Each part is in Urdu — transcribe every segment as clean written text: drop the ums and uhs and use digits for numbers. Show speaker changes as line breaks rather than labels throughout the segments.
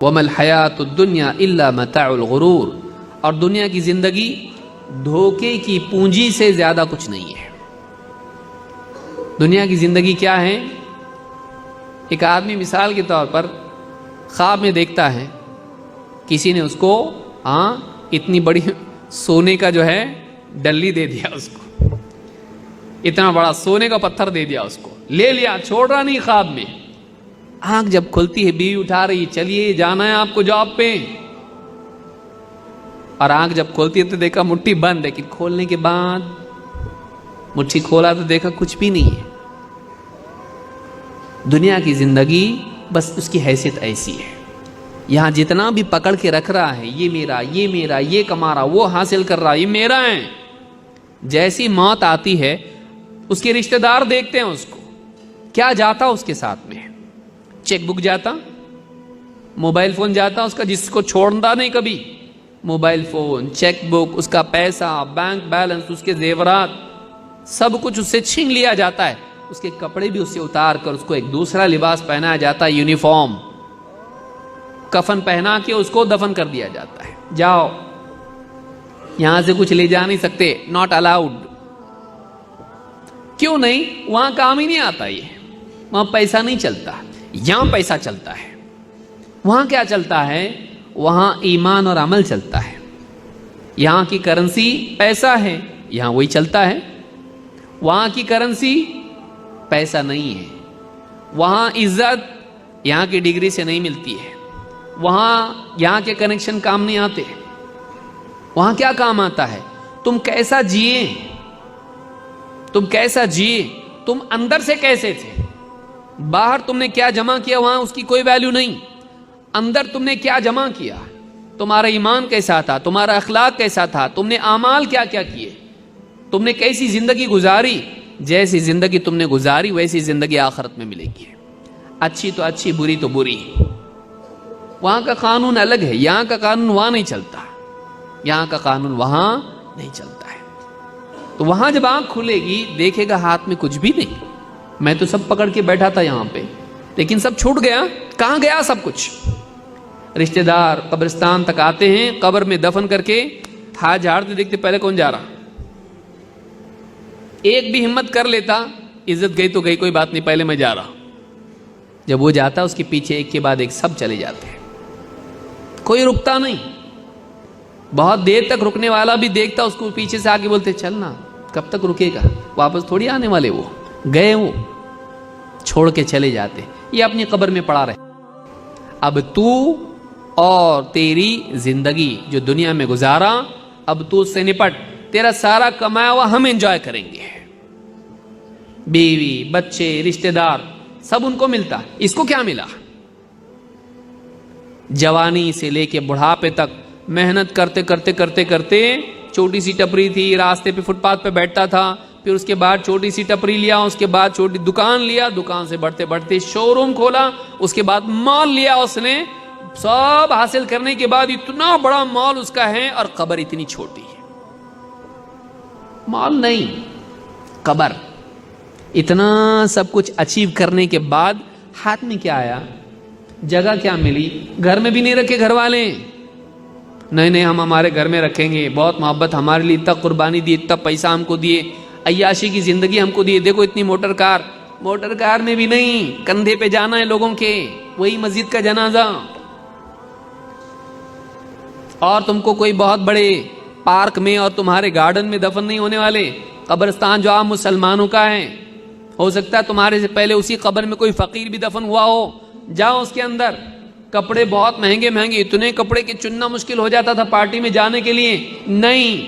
وَمَا الْحَيَاةُ الدُّنْيَا إِلَّا مَتَاعُ الْغُرُورِ، اور دنیا کی زندگی دھوکے کی پونجی سے زیادہ کچھ نہیں ہے۔ دنیا کی زندگی کیا ہے؟ ایک آدمی مثال کے طور پر خواب میں دیکھتا ہے کسی نے اس کو اتنی بڑی سونے کا جو ہے ڈلی دے دیا، اس کو اتنا بڑا سونے کا پتھر دے دیا، اس کو لے لیا، چھوڑ رہا نہیں۔ خواب میں آنکھ جب کھلتی ہے، بیوی اٹھا رہی، چلیے جانا ہے آپ کو جاب پہ، اور آنکھ جب کھولتی ہے تو دیکھا مٹھی بند ہے، لیکن کھولنے کے بعد مٹھی کھولا تو دیکھا کچھ بھی نہیں ہے۔ دنیا کی زندگی بس اس کی حیثیت ایسی ہے، یہاں جتنا بھی پکڑ کے رکھ رہا ہے، یہ میرا، یہ میرا، یہ کما رہا، وہ حاصل کر رہا، یہ میرا ہے۔ جیسی موت آتی ہے اس کے رشتہ دار دیکھتے ہیں اس کو، کیا جاتا اس کے ساتھ میں؟ چیک بک جاتا، موبائل فون جاتا اس کا، جس کو چھوڑتا نہیں کبھی، موبائل فون، چیک بک، اس کا پیسہ، بینک بیلنس، اس کے زیورات، سب کچھ اس سے چھین لیا جاتا ہے۔ اس کے کپڑے بھی اس سے اتار کر اس کو ایک دوسرا لباس پہنایا جاتا ہے، یونیفارم، کفن پہنا کے اس کو دفن کر دیا جاتا ہے۔ جاؤ، یہاں سے کچھ لے جا نہیں سکتے، ناٹ الاؤڈ۔ کیوں نہیں؟ وہاں کام ہی نہیں آتا، یہ وہاں پیسہ نہیں چلتا، یہاں پیسہ چلتا ہے۔ وہاں کیا چلتا ہے؟ وہاں ایمان اور عمل چلتا ہے۔ یہاں کی کرنسی پیسہ ہے، یہاں وہی چلتا ہے۔ وہاں کی کرنسی پیسہ نہیں ہے، وہاں عزت یہاں کی ڈگری سے نہیں ملتی ہے، وہاں یہاں کے کنیکشن کام نہیں آتے۔ وہاں کیا کام آتا ہے؟ تم کیسا جیے، تم کیسا جیے، تم اندر سے کیسے تھے، باہر تم نے کیا جمع کیا، وہاں اس کی کوئی ویلیو نہیں۔ اندر تم نے کیا جمع کیا، تمہارا ایمان کیسا تھا، تمہارا اخلاق کیسا تھا، تم نے اعمال کیا کیا کیے، تم نے کیسی زندگی گزاری۔ جیسی زندگی تم نے گزاری ویسی زندگی آخرت میں ملے گی، اچھی تو اچھی، بری تو بری۔ وہاں کا قانون الگ ہے، یہاں کا قانون وہاں نہیں چلتا، یہاں کا قانون وہاں نہیں چلتا ہے۔ تو وہاں جب آنکھ کھلے گی دیکھے گا ہاتھ میں کچھ بھی نہیں۔ میں تو سب پکڑ کے بیٹھا تھا یہاں پہ، لیکن سب چھوٹ گیا۔ کہاں گیا سب کچھ؟ رشتہ دار قبرستان تک آتے ہیں، قبر میں دفن کر کے ہاتھ جھاڑتے دیکھتے پہلے کون جا رہا۔ ایک بھی ہمت کر لیتا، عزت گئی تو گئی، کوئی بات نہیں، پہلے میں جا رہا۔ جب وہ جاتا اس کے پیچھے ایک کے بعد ایک سب چلے جاتے ہیں، کوئی رکتا نہیں۔ بہت دیر تک رکنے والا بھی دیکھتا اس کو، پیچھے سے آگے بولتے چلنا، کب تک رکے گا، واپس تھوڑی آنے والے، وہ گئے، وہ چھوڑ کے چلے جاتے، یہ اپنی قبر میں پڑا رہے۔ اب تو اور تیری زندگی جو دنیا میں گزارا، اب تو اس سے نپٹ، تیرا سارا کمایا ہوا ہم انجوائے کریں گے، بیوی، بچے، رشتہ دار، سب ان کو ملتا، اس کو کیا ملا؟ جوانی سے لے کے بڑھاپے تک محنت کرتے کرتے کرتے کرتے، چھوٹی سی ٹپری تھی، راستے پہ فٹ پاتھ پہ بیٹھتا تھا، پھر اس کے بعد چھوٹی سی ٹپری لیا، اس کے بعد چھوٹی دکان لیا، دکان سے بڑھتے بڑھتے شو روم کھولا، اس کے بعد مال لیا اس نے، سب حاصل کرنے کے بعد اتنا بڑا مال اس کا ہے، اور قبر اتنی چھوٹی ہے۔ مال نہیں، قبر۔ اتنا سب کچھ اچیو کرنے کے بعد ہاتھ میں کیا آیا؟ جگہ کیا ملی؟ گھر میں بھی نہیں رکھے گھر والے، نہیں ہم ہمارے گھر میں رکھیں گے، بہت محبت، ہمارے لیے اتنا قربانی دی، اتنا پیسہ ہم کو دیے، عیاشی کی زندگی ہم کو دیے، دیکھو اتنی موٹر کار میں بھی نہیں، کندھے پہ جانا ہے لوگوں کے، وہی مسجد کا جنازہ۔ اور تم کو کوئی بہت بڑے پارک میں اور تمہارے گارڈن میں دفن نہیں ہونے والے، قبرستان جو عام مسلمانوں کا ہے، ہو سکتا ہے تمہارے سے پہلے اسی قبر میں کوئی فقیر بھی دفن ہوا ہو، جاؤ اس کے اندر، کپڑے بہت مہنگے مہنگے، اتنے کپڑے کہ چننا مشکل ہو جاتا تھا پارٹی میں جانے کے لیے، نہیں،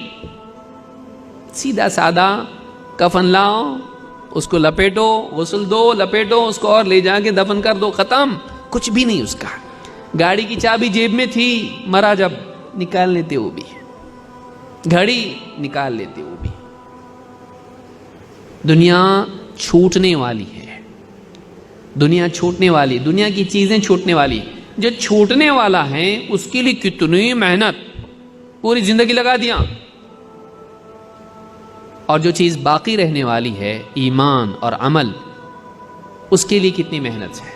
سیدھا سادہ کفن لاؤ، اس کو لپیٹو، غسل دو، لپیٹو اس کو اور لے جا کے دفن کر دو، ختم، کچھ بھی نہیں اس کا۔ گاڑی کی چابی جیب میں تھی، مرا جب نکال لیتے وہ بھی، گھڑی نکال لیتے وہ بھی۔ دنیا چھوٹنے والی ہے، دنیا چھوٹنے والی، دنیا کی چیزیں چھوٹنے والی، جو چھوٹنے والا ہے اس کے لیے کتنی محنت، پوری زندگی لگا دیا، اور جو چیز باقی رہنے والی ہے ایمان اور عمل، اس کے لیے کتنی محنت ہے۔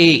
1,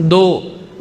2,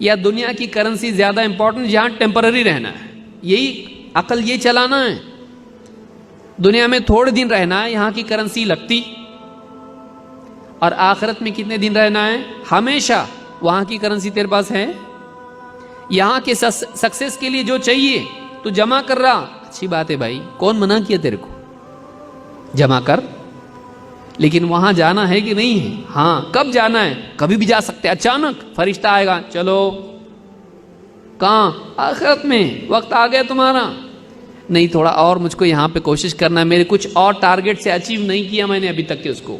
یا دنیا کی کرنسی زیادہ امپورٹنٹ جہاں ٹیمپرری رہنا ہے؟ یہی عقل یہ چلانا ہے. دنیا میں تھوڑے دن رہنا ہے، یہاں کی کرنسی لگتی، اور آخرت میں کتنے دن رہنا ہے؟ ہمیشہ. وہاں کی کرنسی تیرے پاس ہے؟ یہاں کے سکسیس کے لیے جو چاہیے تو جمع کر رہا، اچھی بات ہے بھائی، کون منع کیا تیرے کو؟ جمع کر. لیکن وہاں جانا ہے کہ نہیں ہے؟ ہاں. کب جانا ہے؟ کبھی بھی جا سکتے. اچانک فرشتہ آئے گا، چلو. کہاں؟ آخرت میں. وقت آ گیا تمہارا. نہیں، تھوڑا اور مجھ کو یہاں پہ کوشش کرنا ہے، میرے کچھ اور ٹارگٹ سے اچیو نہیں کیا میں نے ابھی تک کے اس کو.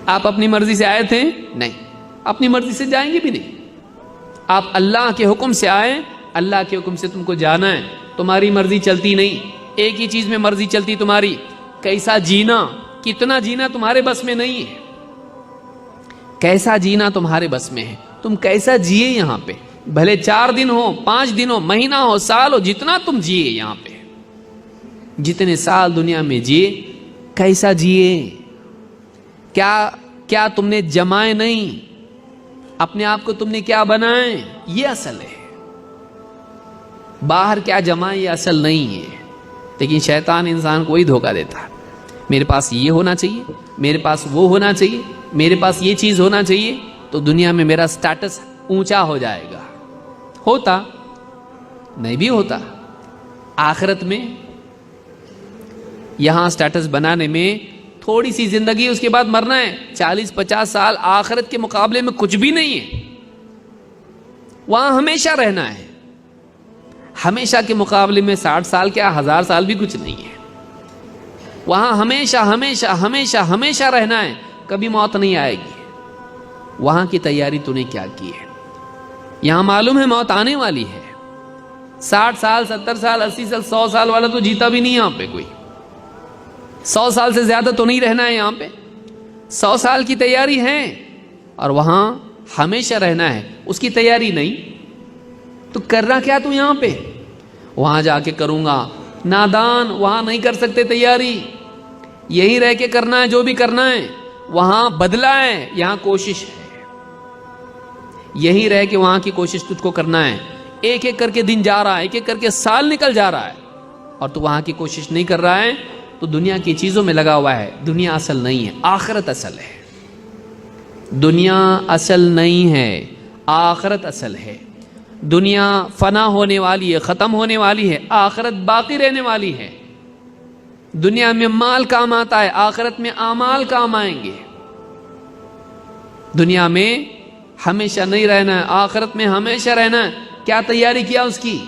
آپ اپنی مرضی سے آئے تھے؟ نہیں. اپنی مرضی سے جائیں گے بھی نہیں. آپ اللہ کے حکم سے آئے، اللہ کے حکم سے تم کو جانا ہے. تمہاری مرضی چلتی نہیں. ایک ہی چیز میں مرضی چلتی تمہاری، کیسا جینا، کتنا جینا تمہارے بس میں نہیں ہے. کیسا جینا تمہارے بس میں ہے. تم کیسا جیے یہاں پہ، بھلے 4 دن ہو، 5 دن ہو، مہینہ ہو، سال ہو، جتنا تم جیے یہاں پہ، جتنے سال دنیا میں جیے، کیسا جیے. کیا تم نے جمائے نہیں، اپنے آپ کو تم نے کیا بنائے، یہ اصل ہے. باہر کیا جمائے یہ اصل نہیں ہے. لیکن شیطان انسان کو ہی دھوکہ دیتا ہے. میرے پاس یہ ہونا چاہیے، میرے پاس وہ ہونا چاہیے، میرے پاس یہ چیز ہونا چاہیے تو دنیا میں میرا سٹیٹس اونچا ہو جائے گا. ہوتا نہیں بھی ہوتا. آخرت میں یہاں سٹیٹس بنانے میں تھوڑی سی زندگی، اس کے بعد مرنا ہے. 40-50 سال آخرت کے مقابلے میں کچھ بھی نہیں ہے. وہاں ہمیشہ رہنا ہے. ہمیشہ کے مقابلے میں 60 سال کیا 1000 سال بھی کچھ نہیں ہے. وہاں ہمیشہ ہمیشہ ہمیشہ ہمیشہ رہنا ہے، کبھی موت نہیں آئے گی. وہاں کی تیاری تو نے کیا کی ہے؟ یہاں معلوم ہے موت آنے والی ہے. 60 سال 70 سال 80 سال 100 سال والا تو جیتا بھی نہیں یہاں پہ کوئی. 100 سال سے زیادہ تو نہیں رہنا ہے یہاں پہ. 100 سال کی تیاری ہے، اور وہاں ہمیشہ رہنا ہے، اس کی تیاری نہیں. تو کرنا کیا تو یہاں پہ؟ وہاں جا کے کروں گا. نادان، وہاں نہیں کر سکتے تیاری. یہی رہ کے کرنا ہے جو بھی کرنا ہے. وہاں بدلہ ہے، یہاں کوشش ہے. یہی رہ کے وہاں کی کوشش تجھ کو کرنا ہے. ایک ایک کر کے دن جا رہا ہے، ایک ایک کر کے سال نکل جا رہا ہے، اور تو وہاں کی کوشش نہیں کر رہا ہے تو دنیا کی چیزوں میں لگا ہوا ہے. دنیا اصل نہیں ہے، آخرت اصل ہے. دنیا اصل نہیں ہے، آخرت اصل ہے. دنیا فنا ہونے والی ہے، ختم ہونے والی ہے. آخرت باقی رہنے والی ہے. دنیا میں مال کام آتا ہے، آخرت میں اعمال کام آئیں گے. دنیا میں ہمیشہ نہیں رہنا ہے، آخرت میں ہمیشہ رہنا ہے. کیا تیاری کیا اس کی؟